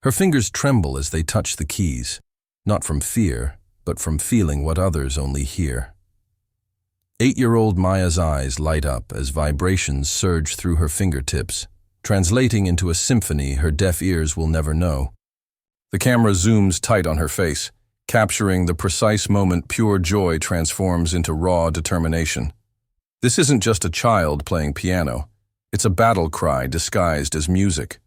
Her fingers tremble as they touch the keys, not from fear, but from feeling what others only hear. 8-year-old Maya's eyes light up as vibrations surge through her fingertips, translating into a symphony her deaf ears will never know. The camera zooms tight on her face, capturing the precise moment pure joy transforms into raw determination. This isn't just a child playing piano. It's a battle cry disguised as music.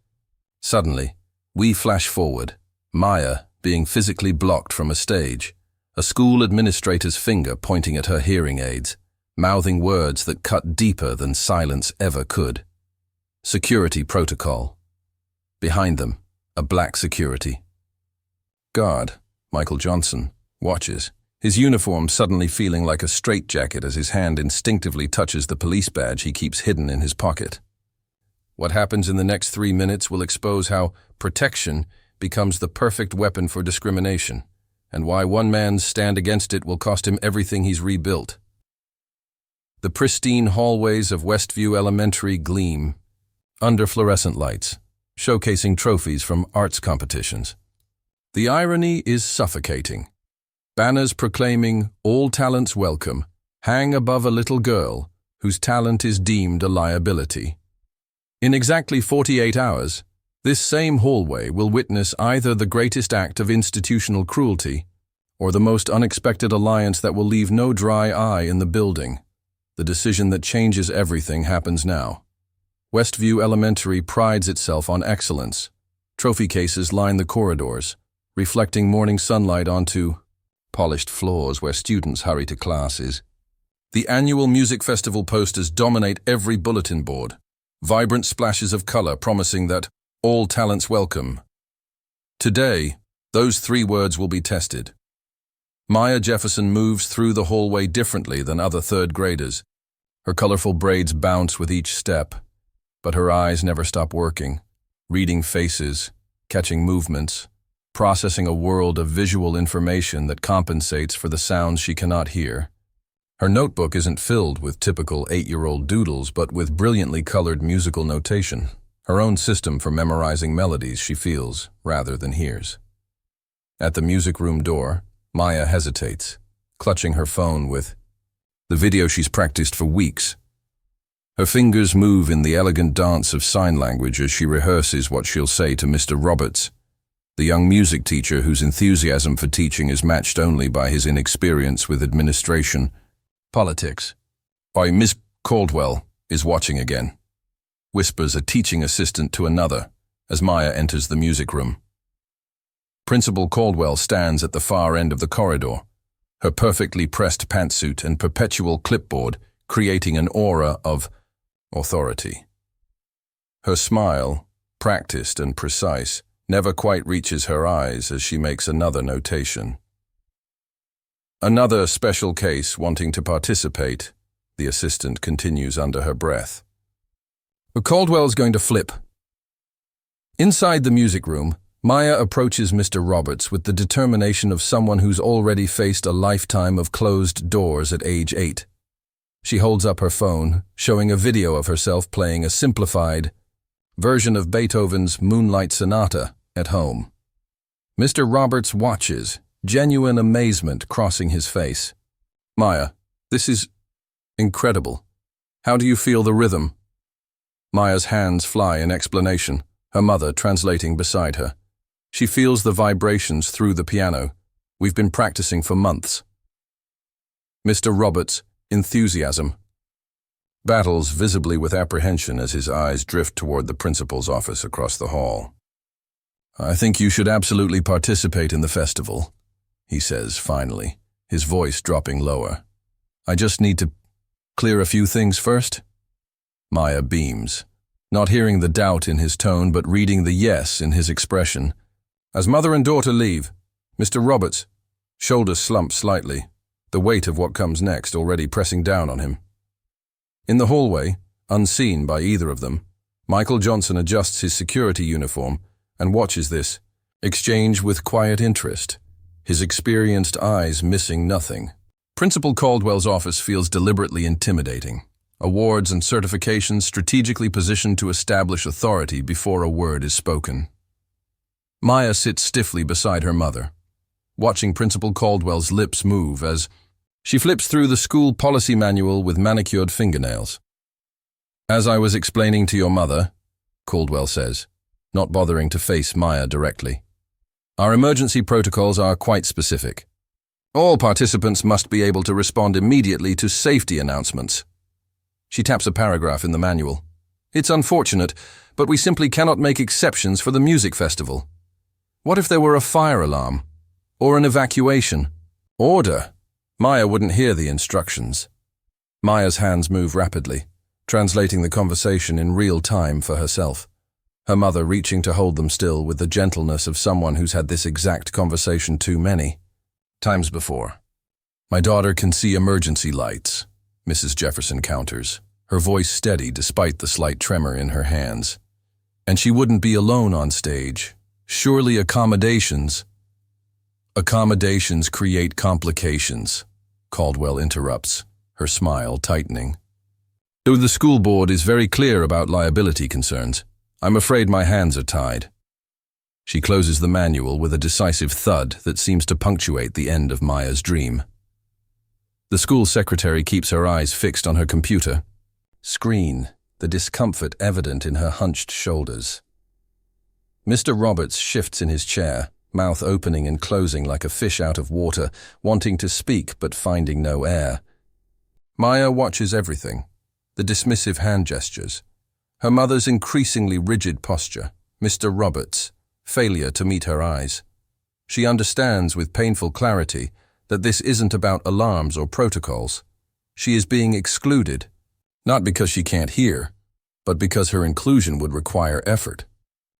Suddenly, we flash forward, Maya being physically blocked from a stage, a school administrator's finger pointing at her hearing aids, mouthing words that cut deeper than silence ever could. Security protocol. Behind them, a black security guard, Michael Johnson, watches, his uniform suddenly feeling like a straitjacket as his hand instinctively touches the police badge he keeps hidden in his pocket. What happens in the next 3 minutes will expose how protection becomes the perfect weapon for discrimination, and why one man's stand against it will cost him everything he's rebuilt. The pristine hallways of Westview Elementary gleam under fluorescent lights, showcasing trophies from arts competitions. The irony is suffocating. Banners proclaiming "All talents welcome" hang above a little girl whose talent is deemed a liability. In exactly 48 hours, this same hallway will witness either the greatest act of institutional cruelty or the most unexpected alliance that will leave no dry eye in the building. The decision that changes everything happens now. Westview Elementary prides itself on excellence. Trophy cases line the corridors, reflecting morning sunlight onto polished floors where students hurry to classes. The annual music festival posters dominate every bulletin board, vibrant splashes of color promising that all talents welcome. Today, those 3 words will be tested. Maya Jefferson moves through the hallway differently than other third graders. Her colorful braids bounce with each step, but her eyes never stop working, reading faces, catching movements, processing a world of visual information that compensates for the sounds she cannot hear. Her notebook isn't filled with typical 8-year-old doodles, but with brilliantly colored musical notation, her own system for memorizing melodies she feels rather than hears. At the music room door, Maya hesitates, clutching her phone with the video she's practiced for weeks. Her fingers move in the elegant dance of sign language as she rehearses what she'll say to Mr. Roberts, the young music teacher whose enthusiasm for teaching is matched only by his inexperience with administration. Politics. "Why, Miss Caldwell is watching again," whispers a teaching assistant to another as Maya enters the music room. Principal Caldwell stands at the far end of the corridor, her perfectly pressed pantsuit and perpetual clipboard creating an aura of authority. Her smile, practiced and precise, never quite reaches her eyes as she makes another notation. "Another special case wanting to participate," the assistant continues under her breath. But Caldwell's going to flip. Inside the music room, Maya approaches Mr. Roberts with the determination of someone who's already faced a lifetime of closed doors at age 8. She holds up her phone, showing a video of herself playing a simplified version of Beethoven's Moonlight Sonata at home. Mr. Roberts watches, genuine amazement crossing his face. "Maya, this is incredible. How do you feel the rhythm?" Maya's hands fly in explanation, her mother translating beside her. She feels the vibrations through the piano. "We've been practicing for months." Mr. Roberts, enthusiasm, battles visibly with apprehension as his eyes drift toward the principal's office across the hall. "I think you should absolutely participate in the festival," he says finally, his voice dropping lower. "I just need to clear a few things first." Maya beams, not hearing the doubt in his tone but reading the yes in his expression. As mother and daughter leave, Mr. Roberts' shoulders slump slightly, the weight of what comes next already pressing down on him. In the hallway, unseen by either of them, Michael Johnson adjusts his security uniform and watches this exchange with quiet interest, his experienced eyes missing nothing. Principal Caldwell's office feels deliberately intimidating. Awards and certifications strategically positioned to establish authority before a word is spoken. Maya sits stiffly beside her mother, watching Principal Caldwell's lips move as she flips through the school policy manual with manicured fingernails. "As I was explaining to your mother," Caldwell says, not bothering to face Maya directly, "our emergency protocols are quite specific. All participants must be able to respond immediately to safety announcements." She taps a paragraph in the manual. "It's unfortunate, but we simply cannot make exceptions for the music festival. What if there were a fire alarm? Or an evacuation? Order!" Maya wouldn't hear the instructions. Maya's hands move rapidly, translating the conversation in real time for herself, her mother reaching to hold them still with the gentleness of someone who's had this exact conversation too many times before. "My daughter can see emergency lights," Mrs. Jefferson counters, her voice steady despite the slight tremor in her hands. "And she wouldn't be alone on stage. Surely accommodations create complications," Caldwell interrupts, her smile tightening. "Though the school board is very clear about liability concerns, I'm afraid my hands are tied." She closes the manual with a decisive thud that seems to punctuate the end of Maya's dream. The school secretary keeps her eyes fixed on her computer screen, the discomfort evident in her hunched shoulders. Mr. Roberts shifts in his chair, mouth opening and closing like a fish out of water, wanting to speak but finding no air. Maya watches everything, the dismissive hand gestures, her mother's increasingly rigid posture, Mr. Roberts' failure to meet her eyes. She understands with painful clarity that this isn't about alarms or protocols. She is being excluded, not because she can't hear, but because her inclusion would require effort.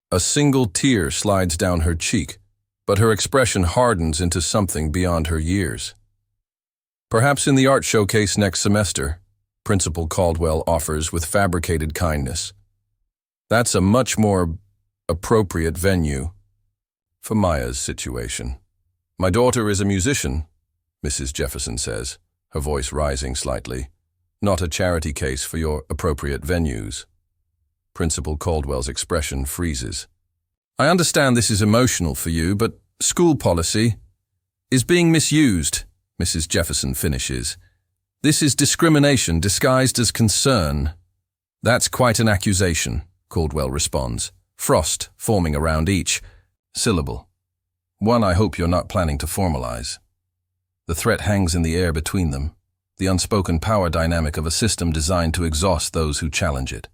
A single tear slides down her cheek, but her expression hardens into something beyond her years. "Perhaps in the art showcase next semester," Principal Caldwell offers with fabricated kindness. "That's a much more appropriate venue for Maya's situation." "My daughter is a musician," Mrs. Jefferson says, her voice rising slightly. "Not a charity case for your appropriate venues." Principal Caldwell's expression freezes. "I understand this is emotional for you, but school policy is being misused," Mrs. Jefferson finishes. "This is discrimination disguised as concern." "That's quite an accusation," Caldwell responds, frost forming around each syllable. "One I hope you're not planning to formalize." The threat hangs in the air between them, the unspoken power dynamic of a system designed to exhaust those who challenge it.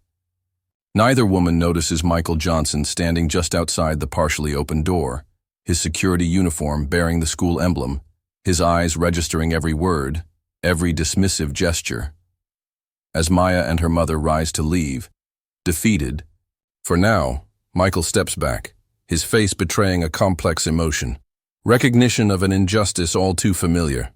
Neither woman notices Michael Johnson standing just outside the partially open door, his security uniform bearing the school emblem, his eyes registering every word, every dismissive gesture. As Maya and her mother rise to leave, defeated, for now, Michael steps back, his face betraying a complex emotion, recognition of an injustice all too familiar.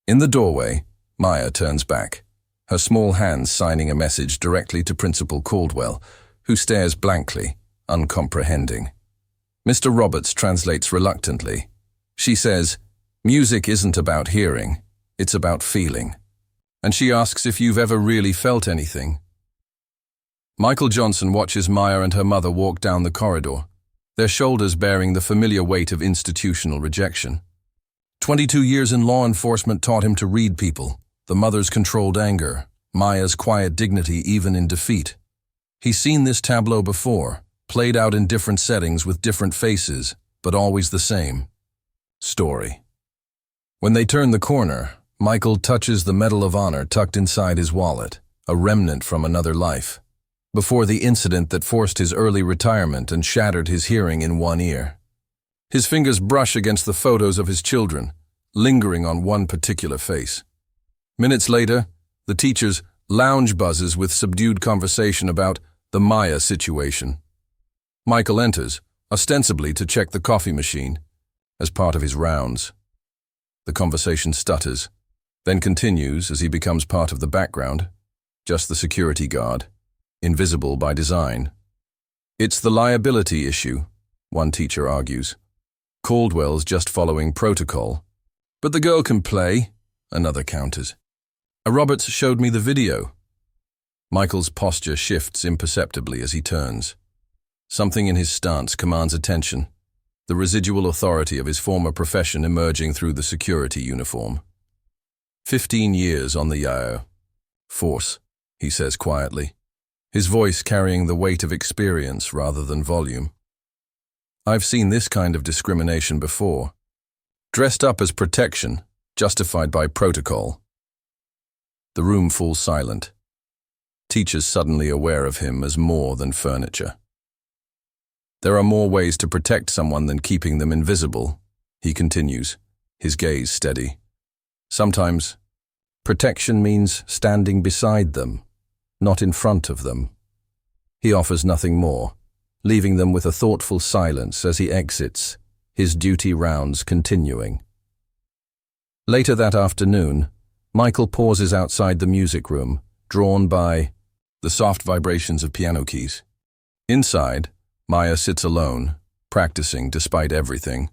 In the doorway, Maya turns back, her small hands signing a message directly to Principal Caldwell, who stares blankly, uncomprehending. Mr. Roberts translates reluctantly. She says, "Music isn't about hearing, it's about feeling." And she asks if you've ever really felt anything. Michael Johnson watches Maya and her mother walk down the corridor, their shoulders bearing the familiar weight of institutional rejection. 22 years in law enforcement taught him to read people, the mother's controlled anger, Maya's quiet dignity even in defeat. He's seen this tableau before, played out in different settings with different faces, but always the same story. When they turn the corner, Michael touches the Medal of Honor tucked inside his wallet, a remnant from another life, before the incident that forced his early retirement and shattered his hearing in one ear. His fingers brush against the photos of his children, lingering on one particular face. Minutes later, the teacher's lounge buzzes with subdued conversation about the Maya situation. Michael enters, ostensibly to check the coffee machine, as part of his rounds. The conversation stutters, then continues as he becomes part of the background, just the security guard, invisible by design. "It's the liability issue," one teacher argues. "Caldwell's just following protocol." "But the girl can play," another counters. "Roberts showed me the video." Michael's posture shifts imperceptibly as he turns. Something in his stance commands attention. the residual authority of his former profession emerging through the security uniform. 15 years on the Yao force, he says quietly, his voice carrying the weight of experience rather than volume. I've seen this kind of discrimination before. Dressed up as protection, justified by protocol. The room falls silent. Teachers suddenly aware of him as more than furniture. There are more ways to protect someone than keeping them invisible, he continues, his gaze steady. Sometimes, protection means standing beside them, not in front of them. He offers nothing more, leaving them with a thoughtful silence as he exits, his duty rounds continuing. Later that afternoon, Michael pauses outside the music room, drawn by the soft vibrations of piano keys. Inside, Maya sits alone, practicing despite everything,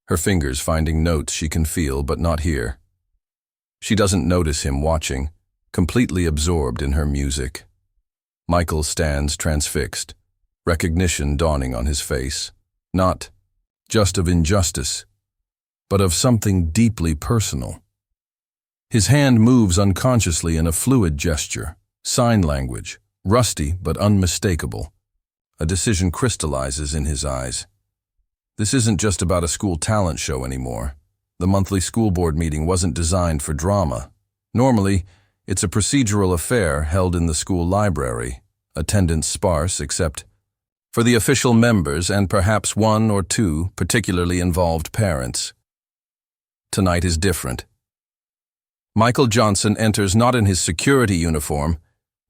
her fingers finding notes she can feel but not hear. She doesn't notice him watching, completely absorbed in her music. Michael stands transfixed, recognition dawning on his face, not just of injustice, but of something deeply personal. His hand moves unconsciously in a fluid gesture, sign language, rusty but unmistakable. A decision crystallizes in his eyes. This isn't just about a school talent show anymore. The monthly school board meeting wasn't designed for drama. Normally, it's a procedural affair held in the school library, attendance sparse except for the official members and perhaps one or two particularly involved parents. Tonight is different. Michael Johnson enters not in his security uniform,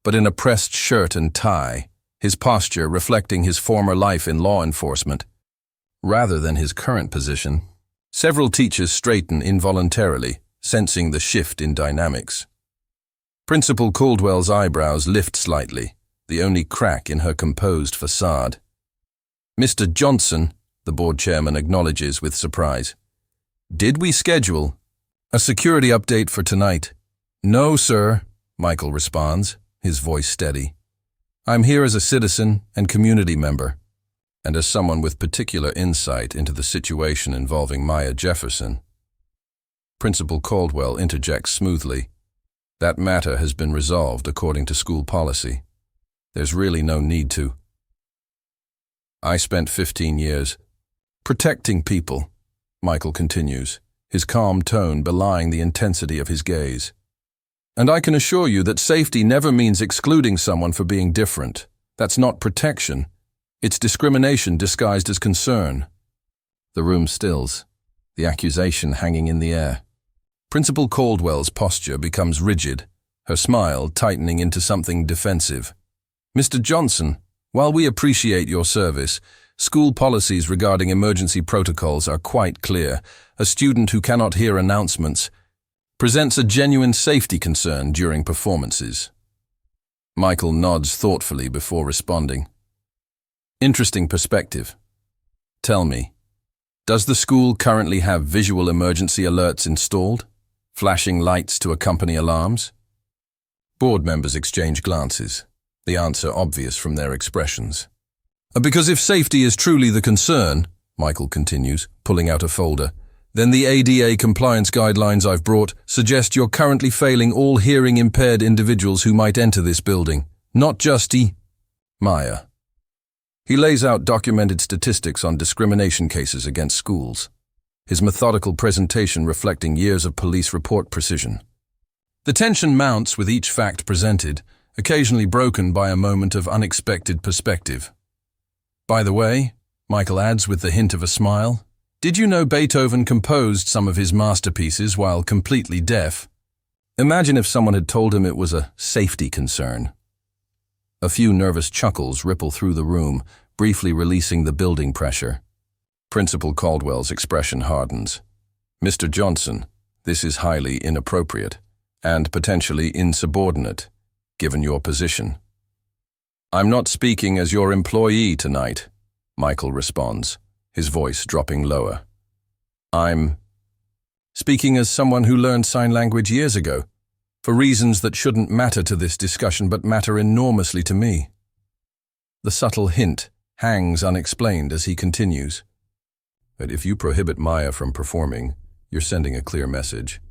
but in a pressed shirt and tie, his posture reflecting his former life in law enforcement, rather than his current position. Several teachers straighten involuntarily, sensing the shift in dynamics. Principal Caldwell's eyebrows lift slightly, the only crack in her composed facade. Mr. Johnson, the board chairman acknowledges with surprise. Did we schedule a security update for tonight? No, sir, Michael responds, his voice steady. I'm here as a citizen and community member, and as someone with particular insight into the situation involving Maya Jefferson. Principal Caldwell interjects smoothly. That matter has been resolved according to school policy. There's really no need to. I spent 15 years protecting people, Michael continues, his calm tone belying the intensity of his gaze. And I can assure you that safety never means excluding someone for being different. That's not protection. It's discrimination disguised as concern. The room stills, the accusation hanging in the air. Principal Caldwell's posture becomes rigid, her smile tightening into something defensive. Mr. Johnson, while we appreciate your service, school policies regarding emergency protocols are quite clear. A student who cannot hear announcements presents a genuine safety concern during performances. Michael nods thoughtfully before responding. Interesting perspective. Tell me, does the school currently have visual emergency alerts installed? Flashing lights to accompany alarms? Board members exchange glances, the answer obvious from their expressions. Because if safety is truly the concern, Michael continues, pulling out a folder, then the ADA compliance guidelines I've brought suggest you're currently failing all hearing-impaired individuals who might enter this building, not just Maya. He lays out documented statistics on discrimination cases against schools, his methodical presentation reflecting years of police report precision. The tension mounts with each fact presented, occasionally broken by a moment of unexpected perspective. By the way, Michael adds with the hint of a smile, did you know Beethoven composed some of his masterpieces while completely deaf? Imagine if someone had told him it was a safety concern. A few nervous chuckles ripple through the room, briefly releasing the building pressure. Principal Caldwell's expression hardens. Mr. Johnson, this is highly inappropriate and potentially insubordinate, given your position. I'm not speaking as your employee tonight, Michael responds, his voice dropping lower. I'm speaking as someone who learned sign language years ago, for reasons that shouldn't matter to this discussion but matter enormously to me. The subtle hint hangs unexplained as he continues. But if you prohibit Maya from performing, you're sending a clear message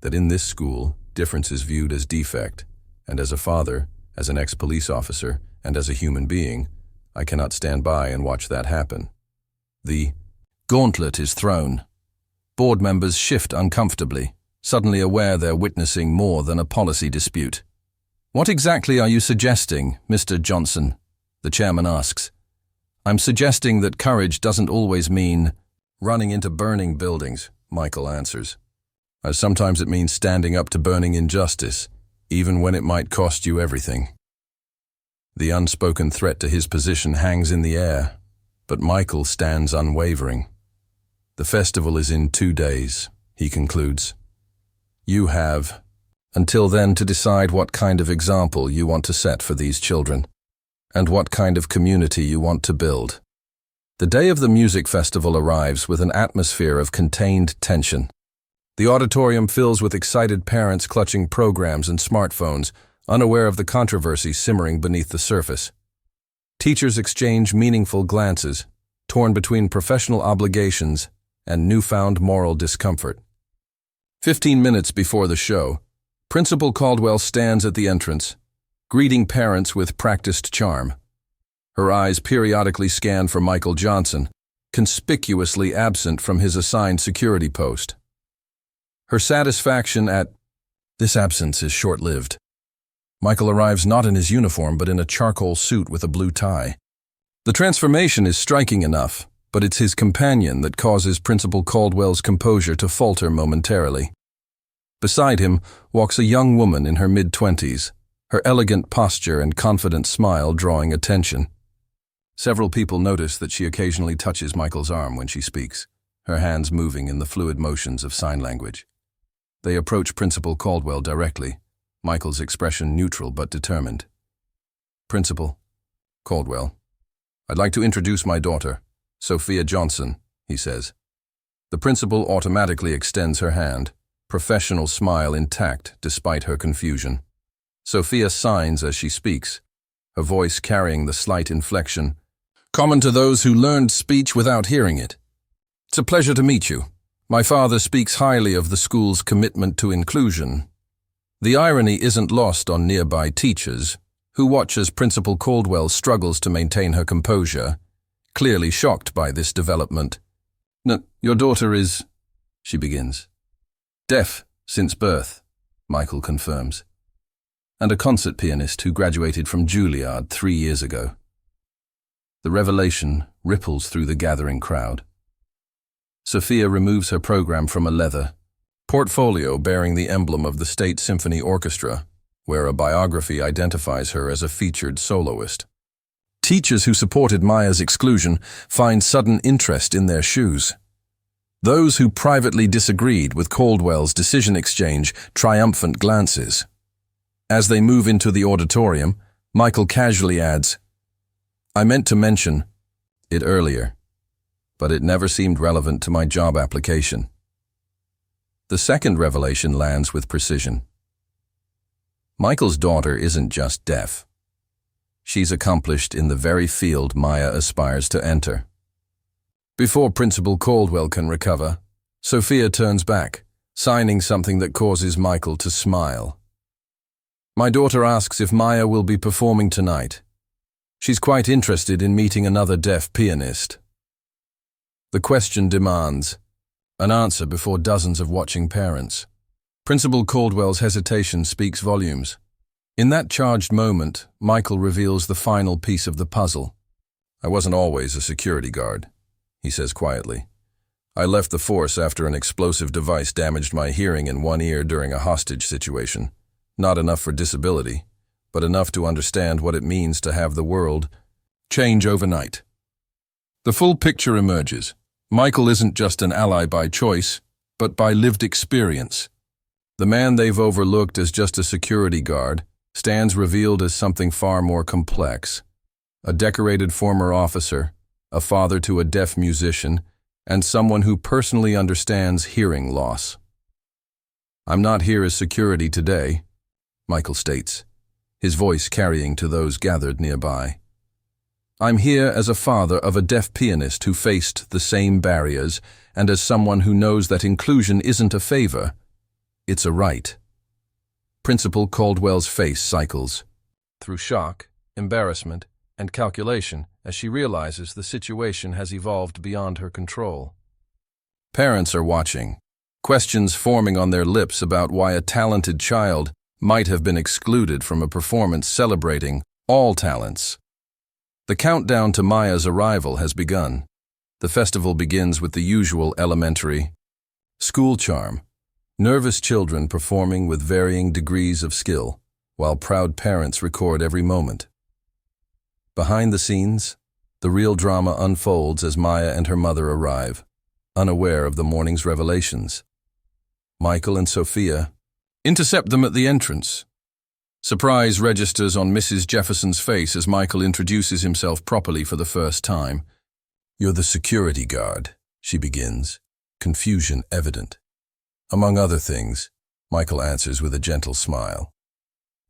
that in this school, difference is viewed as defect, and as a father, as an ex-police officer, and as a human being, I cannot stand by and watch that happen. The gauntlet is thrown. Board members shift uncomfortably, suddenly aware they're witnessing more than a policy dispute. "What exactly are you suggesting, Mr. Johnson?" the chairman asks. "I'm suggesting that courage doesn't always mean running into burning buildings," Michael answers. "Sometimes it means standing up to burning injustice, even when it might cost you everything." The unspoken threat to his position hangs in the air, but Michael stands unwavering. "The festival is in 2 days," he concludes. "You have until then to decide what kind of example you want to set for these children, and what kind of community you want to build." The day of the music festival arrives with an atmosphere of contained tension. The auditorium fills with excited parents clutching programs and smartphones, unaware of the controversy simmering beneath the surface. Teachers exchange meaningful glances, torn between professional obligations and newfound moral discomfort. 15 minutes before the show, Principal Caldwell stands at the entrance, greeting parents with practiced charm. Her eyes periodically scan for Michael Johnson, conspicuously absent from his assigned security post. Her satisfaction at this absence is short-lived. Michael arrives not in his uniform but in a charcoal suit with a blue tie. The transformation is striking enough, but it's his companion that causes Principal Caldwell's composure to falter momentarily. Beside him walks a young woman in her mid-20s, her elegant posture and confident smile drawing attention. Several people notice that she occasionally touches Michael's arm when she speaks, her hands moving in the fluid motions of sign language. They approach Principal Caldwell directly, Michael's expression neutral but determined. "Principal Caldwell, I'd like to introduce my daughter, Sophia Johnson," he says. The principal automatically extends her hand, professional smile intact despite her confusion. Sophia signs as she speaks, her voice carrying the slight inflection common to those who learned speech without hearing it. "It's a pleasure to meet you. My father speaks highly of the school's commitment to inclusion." The irony isn't lost on nearby teachers, who watch as Principal Caldwell struggles to maintain her composure, clearly shocked by this development. "No, your daughter is," she begins. "Deaf since birth," Michael confirms, "and a concert pianist who graduated from Juilliard 3 years ago." The revelation ripples through the gathering crowd. Sophia removes her program from a leather portfolio bearing the emblem of the State Symphony Orchestra, where a biography identifies her as a featured soloist. Teachers who supported Maya's exclusion find sudden interest in their shoes. Those who privately disagreed with Caldwell's decision exchange triumphant glances. As they move into the auditorium, Michael casually adds, "I meant to mention it earlier, but it never seemed relevant to my job application." The second revelation lands with precision. Michael's daughter isn't just deaf. She's accomplished in the very field Maya aspires to enter. Before Principal Caldwell can recover, Sophia turns back, signing something that causes Michael to smile. "My daughter asks if Maya will be performing tonight. She's quite interested in meeting another deaf pianist." The question demands an answer before dozens of watching parents. Principal Caldwell's hesitation speaks volumes. In that charged moment, Michael reveals the final piece of the puzzle. "I wasn't always a security guard," he says quietly. "I left the force after an explosive device damaged my hearing in one ear during a hostage situation. Not enough for disability, but enough to understand what it means to have the world change overnight." The full picture emerges. Michael isn't just an ally by choice, but by lived experience. The man they've overlooked as just a security guard stands revealed as something far more complex. A decorated former officer, a father to a deaf musician, and someone who personally understands hearing loss. "I'm not here as security today," Michael states, his voice carrying to those gathered nearby. I'm here as a father of a deaf pianist who faced the same barriers and as someone who knows that inclusion isn't a favor, it's a right. Principal Caldwell's face cycles through shock, embarrassment, and calculation as she realizes the situation has evolved beyond her control. Parents are watching, questions forming on their lips about why a talented child might have been excluded from a performance celebrating all talents. The countdown to Maya's arrival has begun. The festival begins with the usual elementary school charm, nervous children performing with varying degrees of skill, while proud parents record every moment. Behind the scenes, the real drama unfolds as Maya and her mother arrive, unaware of the morning's revelations. Michael and Sophia intercept them at the entrance. Surprise registers on Mrs. Jefferson's face as Michael introduces himself properly for the first time. "You're the security guard," she begins, confusion evident. "Among other things," Michael answers with a gentle smile.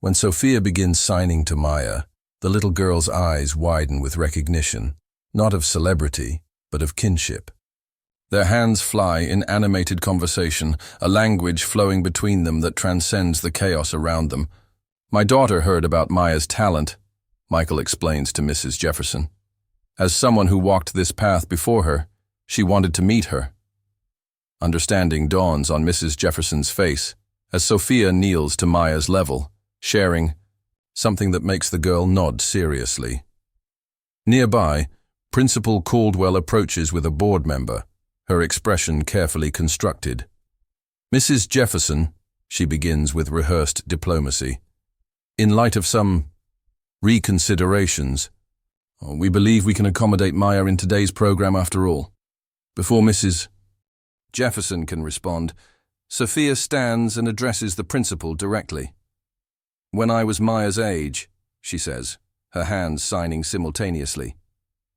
When Sophia begins signing to Maya, the little girl's eyes widen with recognition, not of celebrity, but of kinship. Their hands fly in animated conversation, a language flowing between them that transcends the chaos around them. "My daughter heard about Maya's talent," Michael explains to Mrs. Jefferson. "As someone who walked this path before her, she wanted to meet her." Understanding dawns on Mrs. Jefferson's face as Sophia kneels to Maya's level, sharing something that makes the girl nod seriously. Nearby, Principal Caldwell approaches with a board member, her expression carefully constructed. "Mrs. Jefferson," she begins with rehearsed diplomacy, "in light of some reconsiderations, we believe we can accommodate Maya in today's program after all." Before Mrs. Jefferson can respond, Sophia stands and addresses the principal directly. "When I was Maya's age," she says, her hands signing simultaneously,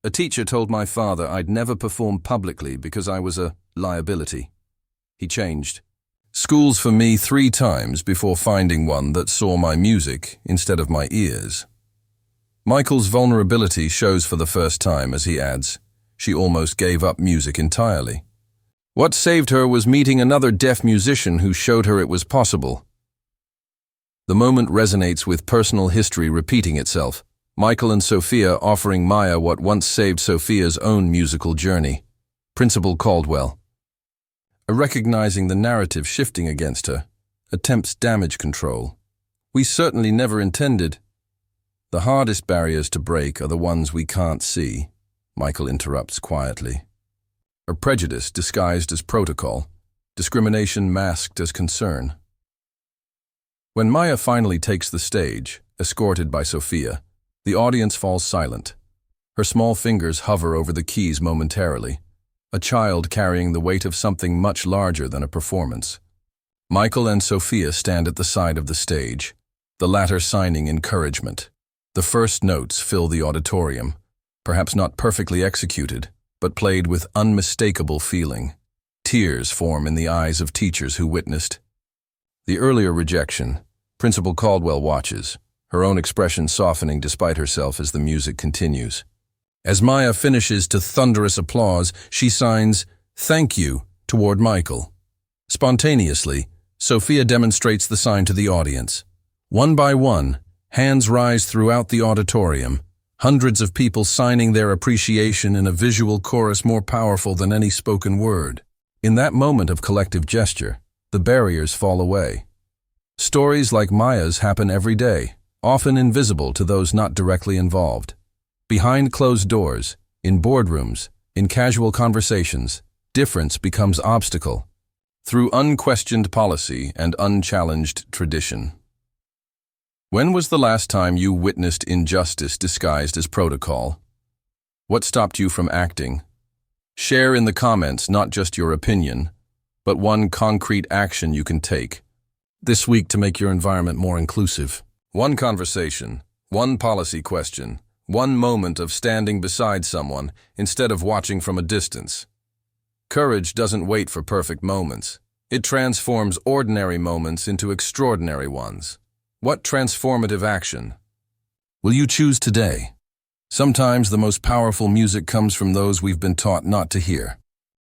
"a teacher told my father I'd never perform publicly because I was a liability. He changed schools for me 3 times before finding one that saw my music instead of my ears." Michael's vulnerability shows for the first time as he adds, "She almost gave up music entirely. What saved her was meeting another deaf musician who showed her it was possible." The moment resonates with personal history repeating itself, Michael and Sophia offering Maya what once saved Sophia's own musical journey. Principal Caldwell, recognizing the narrative shifting against her, attempts damage control. "We certainly never intended." "The hardest barriers to break are the ones we can't see," Michael interrupts quietly. "A prejudice disguised as protocol, discrimination masked as concern." When Maya finally takes the stage, escorted by Sophia, the audience falls silent. Her small fingers hover over the keys momentarily, a child carrying the weight of something much larger than a performance. Michael and Sophia stand at the side of the stage, the latter signing encouragement. The first notes fill the auditorium, perhaps not perfectly executed, but played with unmistakable feeling. Tears form in the eyes of teachers who witnessed the earlier rejection. Principal Caldwell watches, her own expression softening despite herself as the music continues. As Maya finishes to thunderous applause, she signs, "Thank you," toward Michael. Spontaneously, Sophia demonstrates the sign to the audience. One by one, hands rise throughout the auditorium, hundreds of people signing their appreciation in a visual chorus more powerful than any spoken word. In that moment of collective gesture, the barriers fall away. Stories like Maya's happen every day, often invisible to those not directly involved. Behind closed doors, in boardrooms, in casual conversations, difference becomes obstacle through unquestioned policy and unchallenged tradition. When was the last time you witnessed injustice disguised as protocol? What stopped you from acting? Share in the comments not just your opinion, but one concrete action you can take this week to make your environment more inclusive. One conversation, one policy question, one moment of standing beside someone instead of watching from a distance. Courage doesn't wait for perfect moments. It transforms ordinary moments into extraordinary ones. What transformative action will you choose today? Sometimes the most powerful music comes from those we've been taught not to hear.